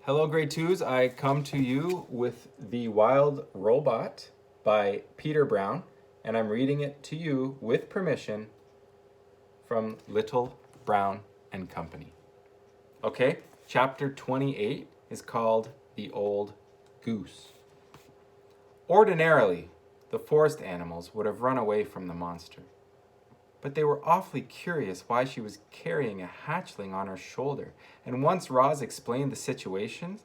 Hello, grade twos. I come to you with The Wild Robot by Peter Brown, and I'm reading it to you with permission from Little Brown and Company. Okay, chapter 28 is called The Old Goose. Ordinarily, the forest animals would have run away from the monster, but they were awfully curious why she was carrying a hatchling on her shoulder, and once Roz explained the situation,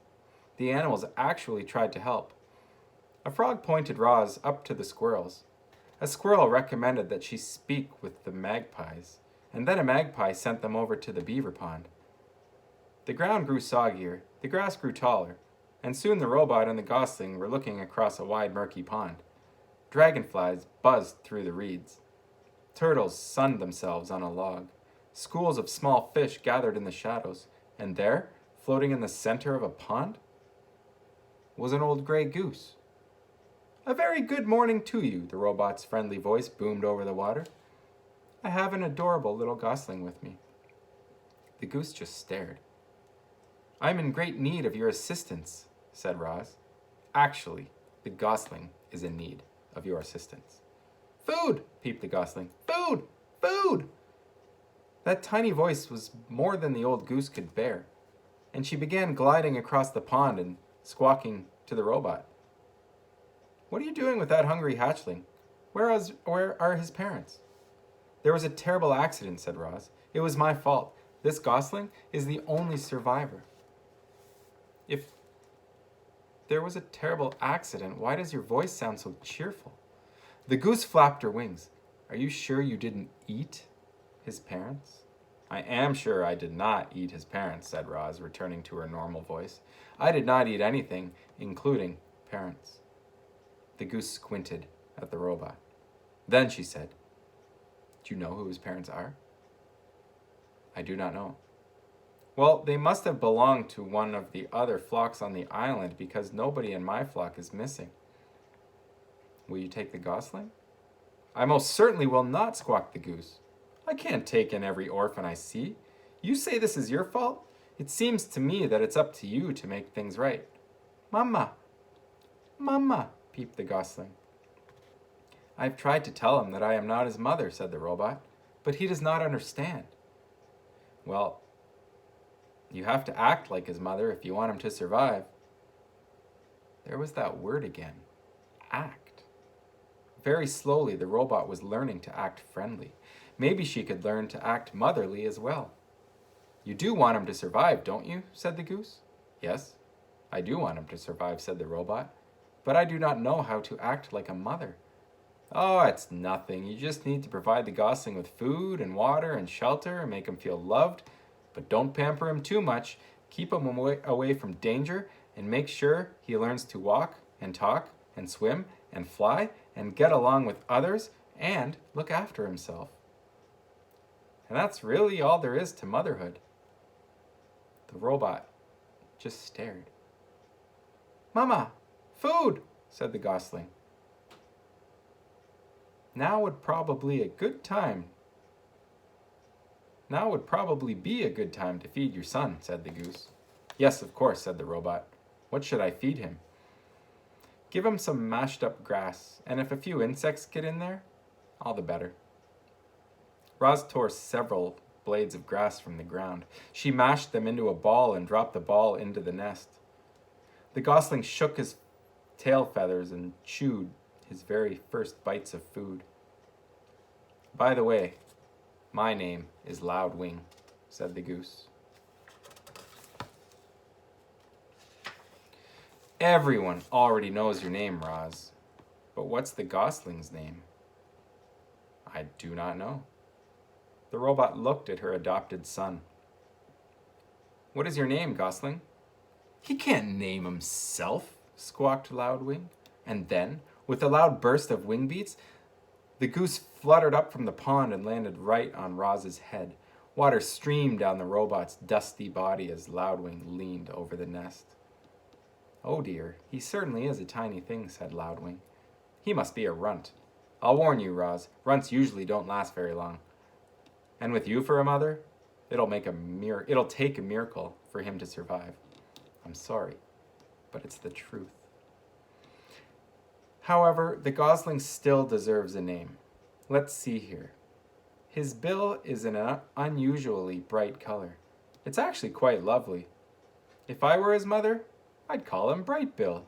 the animals actually tried to help. A frog pointed Roz up to the squirrels. A squirrel recommended that she speak with the magpies, and then a magpie sent them over to the beaver pond. The ground grew soggier, the grass grew taller, and soon the robot and the gosling were looking across a wide, murky pond. Dragonflies buzzed through the reeds. Turtles sunned themselves on a log. Schools of small fish gathered in the shadows, and there, floating in the center of a pond, was an old gray goose. "A very good morning to you," the robot's friendly voice boomed over the water. "I have an adorable little gosling with me." The goose just stared. "I'm in great need of your assistance," said Roz. "Actually, the gosling is in need of your assistance." "Food!" peeped the gosling. "Food! Food!" That tiny voice was more than the old goose could bear, and she began gliding across the pond and squawking to the robot. "What are you doing with that hungry hatchling? Where are his parents?" "There was a terrible accident," said Roz. "It was my fault. This gosling is the only survivor." "If there was a terrible accident, why does your voice sound so cheerful?" The goose flapped her wings. "Are you sure you didn't eat his parents?" "I am sure I did not eat his parents," said Roz, returning to her normal voice. "I did not eat anything, including parents." The goose squinted at the robot. Then she said, "Do you know who his parents are?" "I do not know." "Well, they must have belonged to one of the other flocks on the island because nobody in my flock is missing." "Will you take the gosling?" "I most certainly will not," squawked the goose. "I can't take in every orphan I see. You say this is your fault? It seems to me that it's up to you to make things right." "Mama! Mama!" peeped the gosling. "I've tried to tell him that I am not his mother," said the robot, "but he does not understand." "Well, you have to act like his mother if you want him to survive." There was that word again. Act. Very slowly, the robot was learning to act friendly. Maybe she could learn to act motherly as well. "You do want him to survive, don't you?" said the goose. "Yes, I do want him to survive," said the robot, "but I do not know how to act like a mother." "Oh, it's nothing. You just need to provide the gosling with food and water and shelter and make him feel loved, but don't pamper him too much. Keep him away from danger and make sure he learns to walk and talk and swim and fly and get along with others and look after himself." And that's really all there is to motherhood. The robot just stared. "Mama, food!" said the gosling. Now would probably be a good time to feed your son," said the goose. "Yes, of course," said the robot. "What should I feed him?" "Give him some mashed up grass, and if a few insects get in there, all the better." Roz tore several blades of grass from the ground. She mashed them into a ball and dropped the ball into the nest. The gosling shook his tail feathers and chewed his very first bites of food. "By the way, my name is Loudwing," said the goose. "Everyone already knows your name, Roz. But what's the gosling's name?" "I do not know." The robot looked at her adopted son. "What is your name, Gosling?" "He can't name himself," squawked Loudwing. And then, with a loud burst of wing beats, the goose fluttered up from the pond and landed right on Roz's head. Water streamed down the robot's dusty body as Loudwing leaned over the nest. "Oh dear, he certainly is a tiny thing," said Loudwing. "He must be a runt. I'll warn you, Roz, runts usually don't last very long. And with you for a mother, it'll take a miracle for him to survive." I'm sorry, but it's the truth. However, the Gosling still deserves a name. Let's see here. His bill is an unusually bright color. It's actually quite lovely. If I were his mother, I'd call him Bright Bill.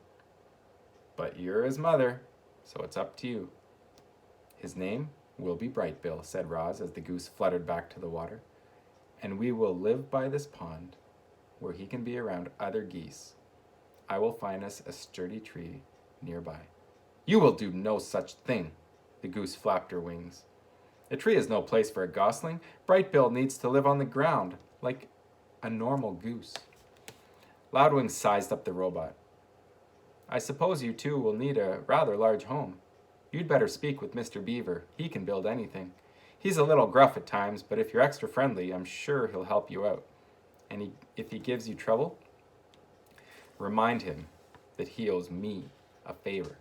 But you're his mother, so it's up to you. His name will be Bright Bill, said Roz as the goose fluttered back to the water. And we will live by this pond, where he can be around other geese. I will find us a sturdy tree nearby. You will do no such thing, the goose flapped her wings. A tree is no place for a gosling. Bright Bill needs to live on the ground, like a normal goose. Loudwing sized up the robot. I suppose you two will need a rather large home. You'd better speak with Mr. Beaver. He can build anything. He's a little gruff at times, but if you're extra friendly, I'm sure he'll help you out. And if he gives you trouble, remind him that he owes me a favor.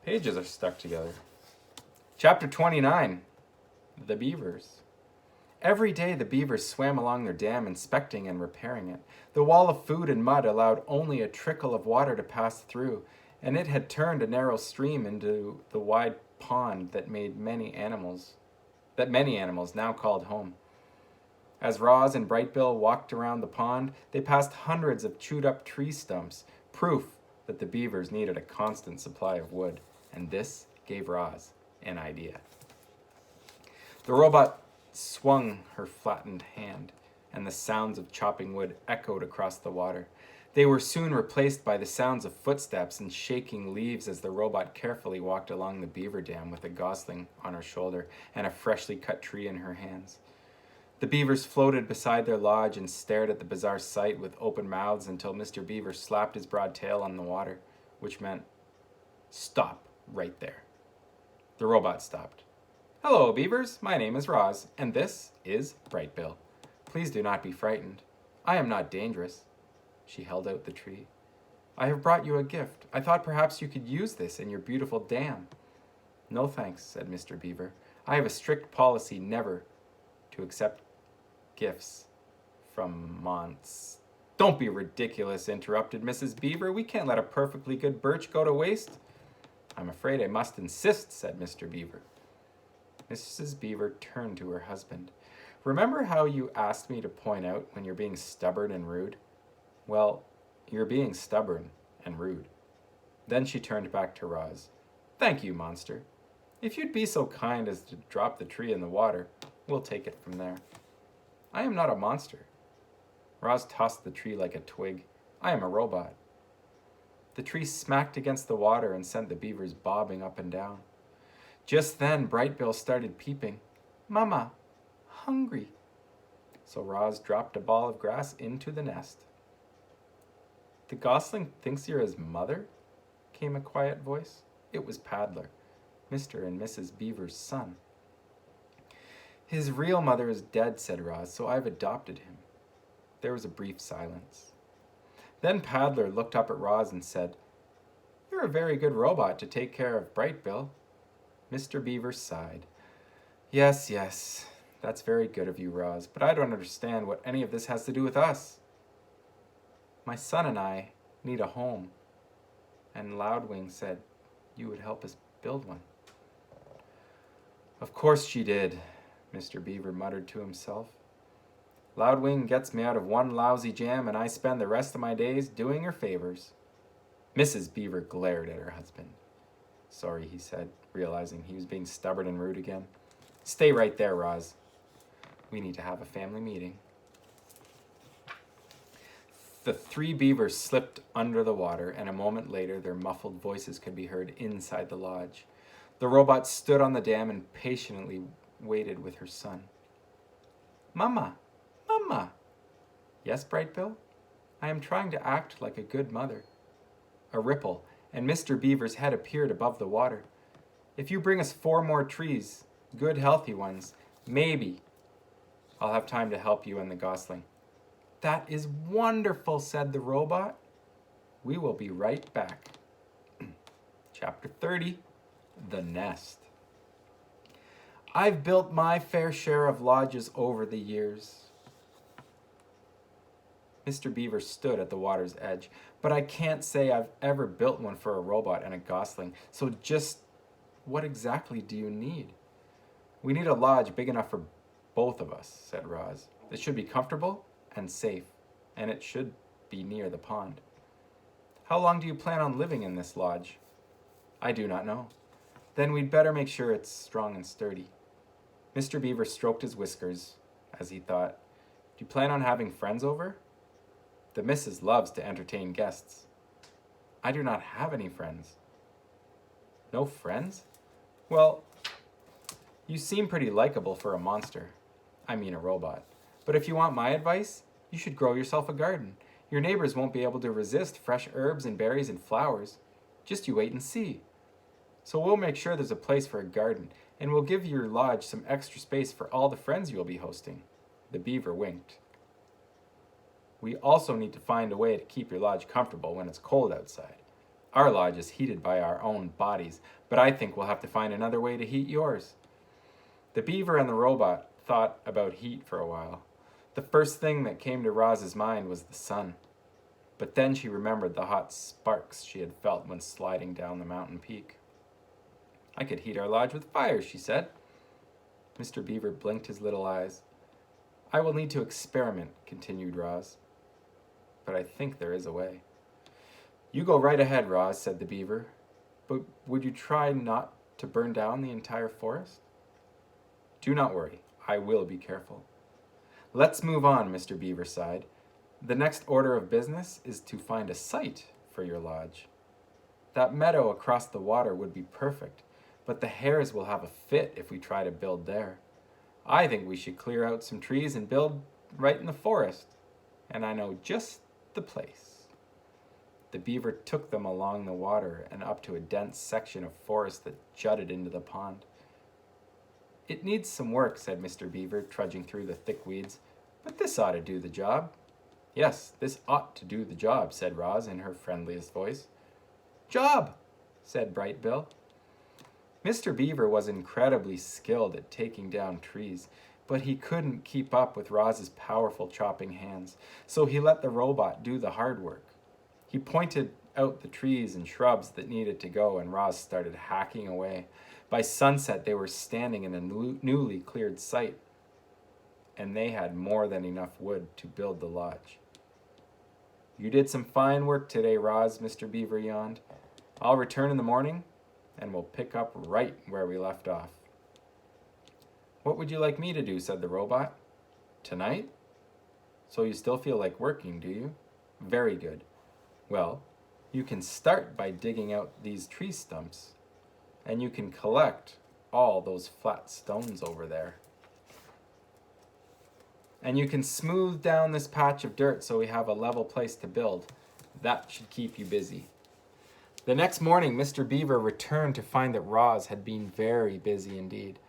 Pages are stuck together. Chapter 29, The Beavers. Every day the beavers swam along their dam, inspecting and repairing it. The wall of food and mud allowed only a trickle of water to pass through, and it had turned a narrow stream into the wide pond that many animals now called home. As Roz and Bright Bill walked around the pond, they passed hundreds of chewed-up tree stumps, proof that the beavers needed a constant supply of wood, and this gave Roz an idea. The robot swung her flattened hand, and the sounds of chopping wood echoed across the water. They were soon replaced by the sounds of footsteps and shaking leaves as the robot carefully walked along the beaver dam with a gosling on her shoulder and a freshly cut tree in her hands. The beavers floated beside their lodge and stared at the bizarre sight with open mouths until Mr. Beaver slapped his broad tail on the water, which meant, "Stop right there." The robot stopped. "Hello, beavers. My name is Roz, and this is Bright Bill. Please do not be frightened. I am not dangerous." She held out the tree. "I have brought you a gift. I thought perhaps you could use this in your beautiful dam." "No thanks," said Mr. Beaver. "I have a strict policy never to accept gifts from Don't be ridiculous," interrupted Mrs. Beaver. "We can't let a perfectly good birch go to waste." "I'm afraid I must insist," said Mr. Beaver. Mrs. Beaver turned to her husband. "Remember how you asked me to point out when you're being stubborn and rude? Well, you're being stubborn and rude." Then she turned back to Roz. "Thank you, monster. If you'd be so kind as to drop the tree in the water, we'll take it from there." "I am not a monster." Roz tossed the tree like a twig. "I am a robot." The tree smacked against the water and sent the beavers bobbing up and down. Just then, Bright Bill started peeping. "Mama, hungry." So Roz dropped a ball of grass into the nest. "The gosling thinks you're his mother?" came a quiet voice. It was Paddler, Mr. and Mrs. Beaver's son. "His real mother is dead," said Roz, "so I've adopted him." There was a brief silence. Then Paddler looked up at Roz and said, "You're a very good robot to take care of Bright Bill." Mr. Beaver sighed. Yes, that's very good of you, Roz, but I don't understand what any of this has to do with us." "My son and I need a home, and Loudwing said you would help us build one." "Of course she did," Mr. Beaver muttered to himself. "Loudwing gets me out of one lousy jam, and I spend the rest of my days doing her favors." Mrs. Beaver glared at her husband. "Sorry," he said, realizing he was being stubborn and rude again. "Stay right there, Roz. We need to have a family meeting." The three beavers slipped under the water, and a moment later their muffled voices could be heard inside the lodge. The robot stood on the dam and patiently waited with her son. "Mama, Mama." "Yes, Bright Bill? I am trying to act like a good mother." A ripple, and Mr. Beaver's head appeared above the water. "If you bring us 4 more trees, good healthy ones, maybe I'll have time to help you and the gosling." "That is wonderful," said the robot. "We will be right back." Chapter 30, The Nest. I've built my fair share of lodges over the years. Mr. Beaver stood at the water's edge. But I can't say I've ever built one for a robot and a Gosling. So just what exactly do you need? We need a lodge big enough for both of us, said Roz. It should be comfortable and safe, and it should be near the pond. How long do you plan on living in this lodge? I do not know. Then we'd better make sure it's strong and sturdy. Mr. Beaver stroked his whiskers as he thought, do you plan on having friends over? The missus loves to entertain guests. I do not have any friends. No friends? Well, you seem pretty likable for a monster. I mean a robot. But if you want my advice, you should grow yourself a garden. Your neighbors won't be able to resist fresh herbs and berries and flowers. Just you wait and see. So we'll make sure there's a place for a garden, and we'll give your lodge some extra space for all the friends you'll be hosting. The beaver winked. We also need to find a way to keep your lodge comfortable when it's cold outside. Our lodge is heated by our own bodies, but I think we'll have to find another way to heat yours. The beaver and the robot thought about heat for a while. The first thing that came to Roz's mind was the sun. But then she remembered the hot sparks she had felt when sliding down the mountain peak. I could heat our lodge with fire, she said. Mr. Beaver blinked his little eyes. I will need to experiment, continued Roz. But I think there is a way. You go right ahead, Roz, said the beaver. But would you try not to burn down the entire forest? Do not worry, I will be careful. Let's move on, Mr. Beaver sighed. The next order of business is to find a site for your lodge. That meadow across the water would be perfect, but the hares will have a fit if we try to build there. I think we should clear out some trees and build right in the forest, and I know just the place. The beaver took them along the water and up to a dense section of forest that jutted into the pond. It needs some work, said Mr. Beaver, trudging through the thick weeds, but this ought to do the job. Yes, this ought to do the job, said Roz in her friendliest voice. Job, said Bright Bill. Mr. Beaver was incredibly skilled at taking down trees, but he couldn't keep up with Roz's powerful chopping hands, so he let the robot do the hard work. He pointed out the trees and shrubs that needed to go, and Roz started hacking away. By sunset, they were standing in a newly cleared site, and they had more than enough wood to build the lodge. You did some fine work today, Roz, Mr. Beaver yawned. I'll return in the morning, and we'll pick up right where we left off. What would you like me to do, said the robot. Tonight? So you still feel like working, do you? Very good. Well, you can start by digging out these tree stumps, and you can collect all those flat stones over there. And you can smooth down this patch of dirt so we have a level place to build. That should keep you busy. The next morning, Mr. Beaver returned to find that Roz had been very busy indeed.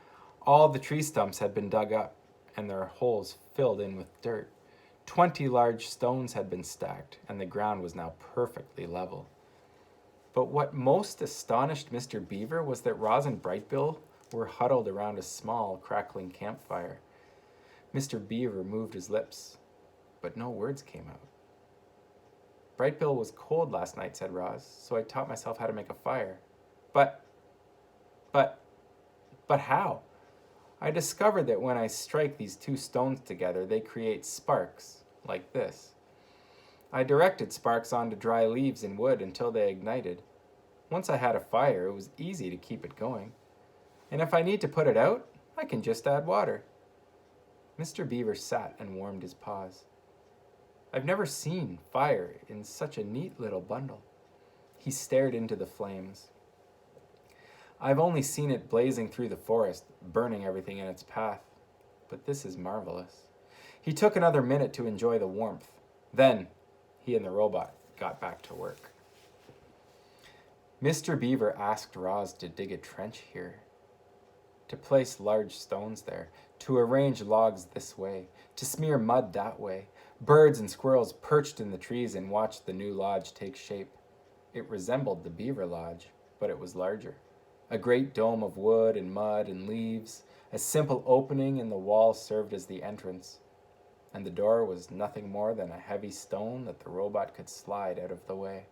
All the tree stumps had been dug up, and their holes filled in with dirt. 20 large stones had been stacked, and the ground was now perfectly level. But what most astonished Mr. Beaver was that Roz and Brightbill were huddled around a small, crackling campfire. Mr. Beaver moved his lips, but no words came out. Brightbill was cold last night, said Roz, so I taught myself how to make a fire. But how? I discovered that when I strike these two stones together, they create sparks, like this. I directed sparks onto dry leaves and wood until they ignited. Once I had a fire, it was easy to keep it going. And if I need to put it out, I can just add water. Mr. Beaver sat and warmed his paws. I've never seen fire in such a neat little bundle. He stared into the flames. I've only seen it blazing through the forest, burning everything in its path. But this is marvelous. He took another minute to enjoy the warmth. Then, he and the robot got back to work. Mr. Beaver asked Roz to dig a trench here, to place large stones there, to arrange logs this way, to smear mud that way. Birds and squirrels perched in the trees and watched the new lodge take shape. It resembled the Beaver Lodge, but it was larger. A great dome of wood and mud and leaves, A simple opening in the wall served as the entrance, and the door was nothing more than a heavy stone that the robot could slide out of the way.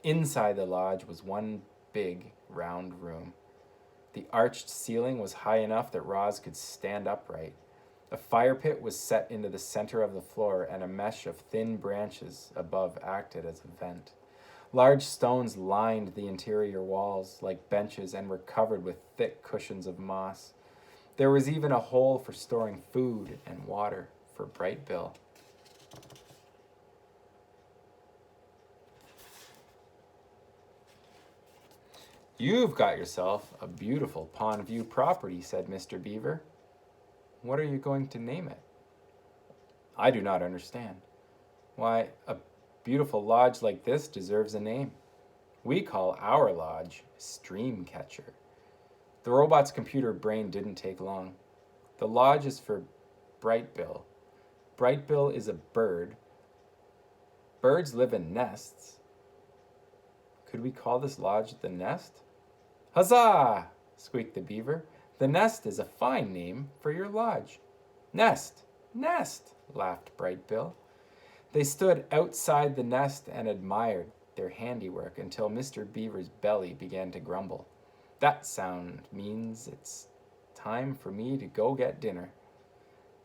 Inside the lodge was one big, round room. The arched ceiling was high enough that Roz could stand upright. A fire pit was set into the center of the floor, and a mesh of thin branches above acted as a vent. Large stones lined the interior walls like benches and were covered with thick cushions of moss. There was even a hole for storing food and water for Bright Bill. "You've got yourself a beautiful Pond View property," said Mr. Beaver. "What are you going to name it?" "I do not understand." "Why, a beautiful lodge like this deserves a name. We call our lodge Streamcatcher." The robot's computer brain didn't take long. "The lodge is for Bright Bill. Bright Bill is a bird. Birds live in nests. Could we call this lodge the Nest?" "Huzzah!" squeaked the beaver. "The Nest is a fine name for your lodge." "Nest! Nest!" laughed Bright Bill. They stood outside the nest and admired their handiwork until Mr. Beaver's belly began to grumble. "That sound means it's time for me to go get dinner."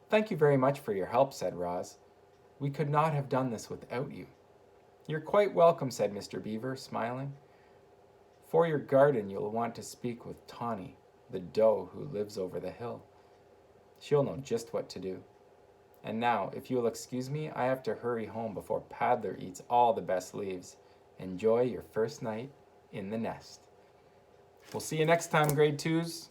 "Thank you very much for your help," said Roz. "We could not have done this without you." "You're quite welcome," said Mr. Beaver, smiling. "For your garden, you'll want to speak with Tawny, the doe who lives over the hill. She'll know just what to do. And now, if you'll excuse me, I have to hurry home before Paddler eats all the best leaves. Enjoy your first night in the nest." We'll see you next time, grade 2s.